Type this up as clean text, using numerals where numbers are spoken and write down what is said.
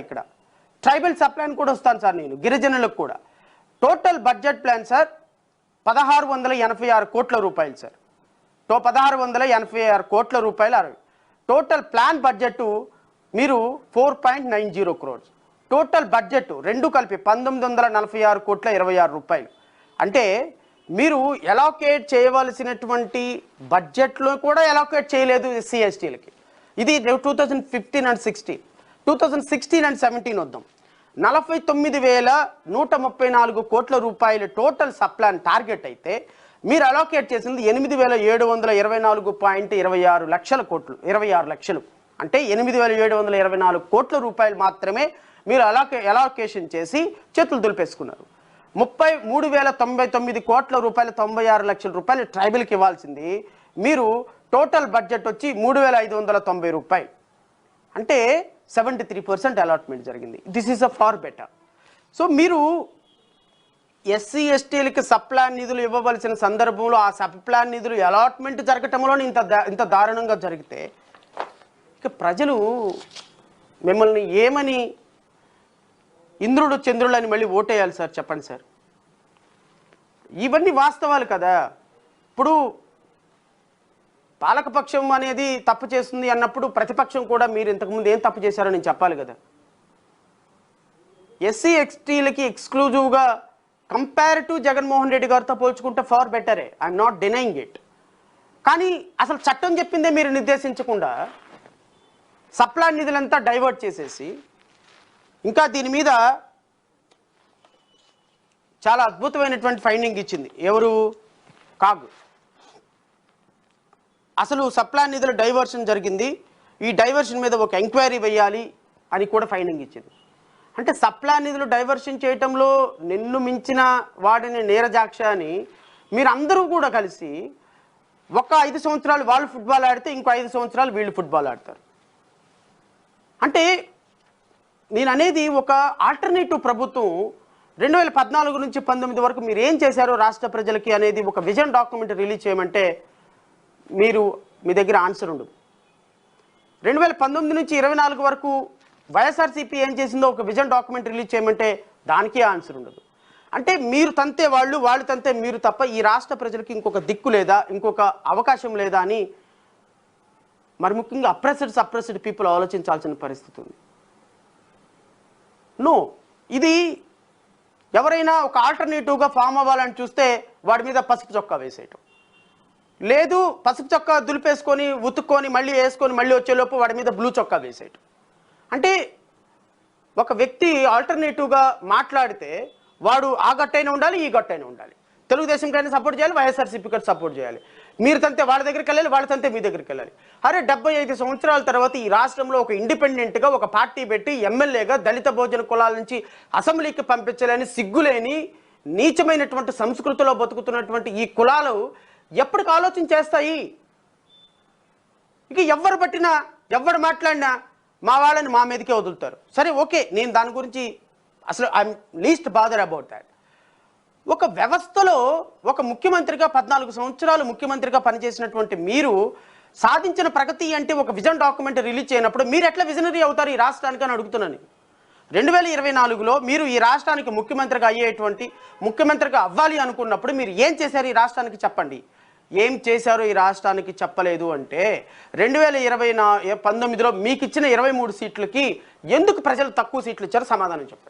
ఇక్కడ ట్రైబల్ సప్లైన్ కూడా వస్తాను సార్, నేను గిరిజనులకు కూడా. టోటల్ బడ్జెట్ ప్లాన్ సార్ 1686 కోట్ల రూపాయలు సార్. 1686 కోట్ల రూపాయలు. టోటల్ ప్లాన్ బడ్జెట్ మీరు 4.90 crores. టోటల్ బడ్జెట్ రెండు కలిపి 1946 కోట్ల 26 రూపాయలు. అంటే మీరు ఎలాకేట్ చేయవలసినటువంటి బడ్జెట్లో కూడా ఎలాకేట్ చేయలేదు ఎస్సీ ఎస్టీలకి. ఇది 2015 and 16. 2016 and 17 వద్దాం. 49,134 కోట్ల రూపాయలు టోటల్ సప్లాన్ టార్గెట్ అయితే మీరు అలోకేట్ చేసింది 8,724.26 లక్షల కోట్లు, 26 లక్షలు. అంటే 8,724 కోట్ల రూపాయలు మాత్రమే మీరు అలోకేషన్ చేసి చేతులు దులిపేసుకున్నారు. 33,099 కోట్ల రూపాయలు, 96 లక్షల రూపాయలు ట్రైబల్కి ఇవ్వాల్సింది మీరు టోటల్ బడ్జెట్ వచ్చి 3,590 రూపాయలు. అంటే 73% అలాట్మెంట్ జరిగింది. This is a far better. So మీరు ఎస్సీ ఎస్టీలకి సప్లాన్ నిధులు ఇవ్వవలసిన సందర్భంలో ఆ సప్లాన్ నిధులు అలాట్మెంట్ జరగటంలో ఇంత దారుణంగా జరిగితే ఇక ప్రజలు మిమ్మల్ని ఏమని ఇంద్రుడు చంద్రుడు అని మళ్ళీ ఓటేయాలి సార్? చెప్పండి సార్. ఇవన్నీ వాస్తవాలు కదా. ఇప్పుడు పాలకపక్షం అనేది తప్పు చేస్తుంది అన్నప్పుడు ప్రతిపక్షం కూడా మీరు ఇంతకుముందు ఏం తప్పు చేశారో నేను చెప్పాలి కదా. ఎస్సీ ఎస్టీలకి ఎక్స్క్లూజివ్గా కంపేర్ టు జగన్మోహన్ రెడ్డి గారితో పోల్చుకుంటే ఫార్ బెటరే, ఐఎమ్ నాట్ డినయింగ్ ఇట్. కానీ అసలు చట్టం చెప్పిందే మీరు నిర్దేశించకుండా సప్లాన్ నిధులంతా డైవర్ట్ చేసేసి ఇంకా దీని మీద చాలా అద్భుతమైనటువంటి ఫైండింగ్ ఇచ్చింది ఎవరు? కాగు. అసలు సప్లాన్ నిధుల డైవర్షన్ జరిగింది, ఈ డైవర్షన్ మీద ఒక ఎంక్వైరీ వేయాలి అని కూడా ఫైండింగ్ ఇచ్చింది. అంటే సప్లాన్ నిధులు డైవర్షన్ చేయటంలో నిన్ను మించిన వాడిని నీరజాక్ష అని మీరందరూ కూడా కలిసి ఒక 5 సంవత్సరాలు వాళ్ళు ఫుట్బాల్ ఆడితే ఇంకో 5 సంవత్సరాలు వీళ్ళు ఫుట్బాల్ ఆడతారు. అంటే నేను అనేది ఒక ఆల్టర్నేటివ్ ప్రభుత్వం 2014 నుంచి 19 వరకు మీరు ఏం చేశారో రాష్ట్ర ప్రజలకి అనేది ఒక విజన్ డాక్యుమెంట్ రిలీజ్ చేయమంటే మీ దగ్గర ఆన్సర్ ఉండదు. 2019 నుంచి 24 వరకు వైఎస్ఆర్సీపీ ఏం చేసిందో ఒక విజన్ డాక్యుమెంట్ రిలీజ్ చేయమంటే దానికి ఆన్సర్ ఉండదు. అంటే మీరు తంతే వాళ్ళు తంతే మీరు తప్ప ఈ రాష్ట్ర ప్రజలకి ఇంకొక దిక్కు లేదా, ఇంకొక అవకాశం లేదా అని మరి ముఖ్యంగా సప్రెస్డ్ పీపుల్ ఆలోచించాల్సిన పరిస్థితి ఉంది. నో, ఇది ఎవరైనా ఒక ఆల్టర్నేటివ్గా ఫామ్ అవ్వాలని చూస్తే వాడి మీద పసుపు చొక్కా వేసేయటం లేదు, పసుపు చొక్కా దులిపేసుకొని ఉతుక్కొని మళ్ళీ వేసుకొని మళ్ళీ వచ్చేలోపు వాడి మీద బ్లూ చొక్కా వేసేయటం. అంటే ఒక వ్యక్తి ఆల్టర్నేటివ్గా మాట్లాడితే వాడు ఆ గట్టైనా ఉండాలి, ఈ గట్టైనా ఉండాలి. తెలుగుదేశం కైనా సపోర్ట్ చేయాలి, వైఎస్ఆర్సీపీకి సపోర్ట్ చేయాలి. మీరు తంతే వాళ్ళ దగ్గరికి వెళ్ళాలి, వాళ్ళ తంతే మీ దగ్గరికి వెళ్ళాలి. అరే 75 సంవత్సరాల తర్వాత ఈ రాష్ట్రంలో ఒక ఇండిపెండెంట్గా ఒక పార్టీ పెట్టి ఎమ్మెల్యేగా దళిత భోజన కులాల నుంచి అసెంబ్లీకి పంపించలేని సిగ్గులేని నీచమైనటువంటి సంస్కృతిలో బతుకుతున్నటువంటి ఈ కులాలు ఎప్పటికి ఆలోచన చేస్తాయి? ఇక ఎవరు పట్టినా ఎవరు మాట్లాడినా మా వాళ్ళని మా మీదకే వదులుతారు. సరే ఓకే, నేను దాని గురించి అసలు I'm least bother about that. ఒక వ్యవస్థలో ఒక ముఖ్యమంత్రిగా 14 సంవత్సరాలు ముఖ్యమంత్రిగా పనిచేసినటువంటి మీరు సాధించిన ప్రగతి అంటే ఒక విజన్ డాక్యుమెంట్ రిలీజ్ చేయనప్పుడు మీరు ఎట్లా విజనరీ అవుతారు ఈ రాష్ట్రానికి అని అడుగుతున్నాను. 2024లో మీరు ఈ రాష్ట్రానికి ముఖ్యమంత్రిగా అవ్వాలి అనుకున్నప్పుడు మీరు ఏం చేశారు ఈ రాష్ట్రానికి చెప్పండి. ఏం చేశారో ఈ రాష్ట్రానికి చెప్పలేదు అంటే 2019లో మీకు ఇచ్చిన 23 సీట్లకి ఎందుకు ప్రజలు తక్కువ సీట్లు ఇచ్చారో సమాధానం చెప్పండి.